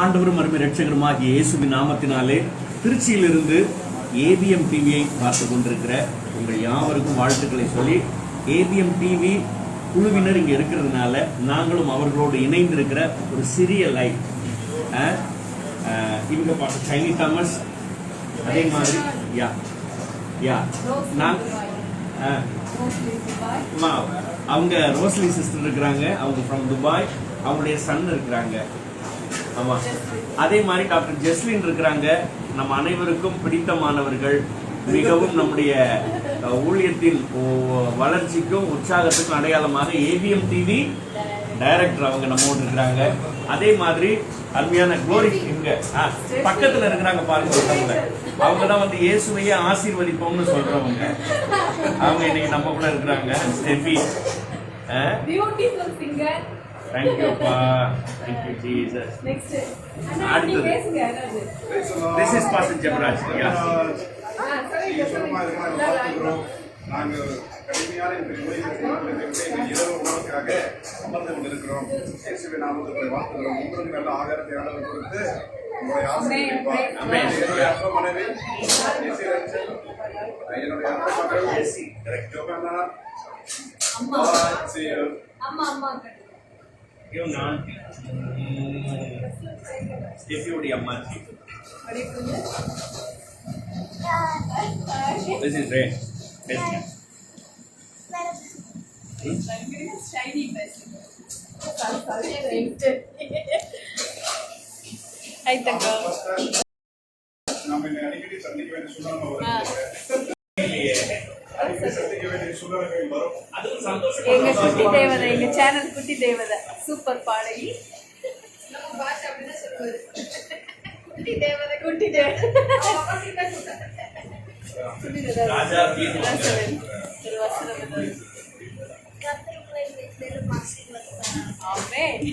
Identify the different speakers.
Speaker 1: ஆண்டவரும் அருமை ரட்சகருமாகிய இயேசுவின் நாமத்தினாலே திருச்சியிலிருந்து ஏபிஎம் டிவியை பார்த்து கொண்டிருக்கிற உங்கள் யாவருக்கும் வாழ்த்துக்களை சொல்லி, ஏபிஎம் டிவி குழுவினர் இங்கே இருக்கிறதுனால நாங்களும் அவர்களோடு இணைந்து இருக்கிற ஒரு சிறிய லைவ். இவங்க பார்த்து சைனி தாமஸ், அதே மாதிரி நான் அவங்க ரோஸ்லி சிஸ்டர் இருக்கிறாங்க, அவங்க ஃப்ரம் துபாய், அவங்களுடைய சன் இருக்கிறாங்க. ஆமா, அதே மாதிரி டாக்டர் ஜெஸ்லின் இருக்கிறாங்க. நம்ம அனைவருக்கும் பிடித்தமானவர்கள், மிகவும் நம்முடைய ஊழியத்தின் வளர்ச்சிக்கும் உற்சாகத்துக்கும் அடையாளமாக ஏபிஎம் டிவி டைரக்டர் அவங்க நம்மோடு இருக்கிறாங்க. அதே மாதிரி அருமையான குளோரி இங்க பக்கத்துல இருக்கிறாங்க பாருங்க, அவங்க தான் வந்து இயேசுவையே ஆசீர்வதிப்போம்னு சொல்றவங்க. அவங்க இன்னைக்கு நம்ம கூட இருக்கிறாங்க. Steffi, thank you pa, thank you Jesus. Next this is Pastor Jabraj.
Speaker 2: நாங்க கடுமையான இந்த இரவு உணவுக்காக அமர்ந்து கொண்டிருக்கிறோம். இயேசுவின் நாமத்தில் வாழ்த்துகிறோம். உங்களுக்கு நல்ல ஆகாரத்தை ஆண்டவர் கொடுத்து உங்களை ஆசீர்வதிப்பார். என்னுடைய அன்பு மனைவி என்னுடைய அன்பு மகள் ஜோகன்னா
Speaker 1: ஸ்டெஃபியோடைய அம்மாச்சி. This is Ray.
Speaker 3: Shiny best. Hi Taka.
Speaker 2: நம்ம அடிக்கடி சந்திக்க வேண்டிய சூழ்நிலை வரும்.
Speaker 3: எங்க குட்டி தேவதை, எங்க சேனல் குட்டி தேவதை சூப்பர் பாடகி. நம்ம பாஷா அப்படிதான் சொல்லுவாரு, குட்டி தேவதை குட்டி தேவதை.
Speaker 1: ராஜா
Speaker 3: ஆமென்.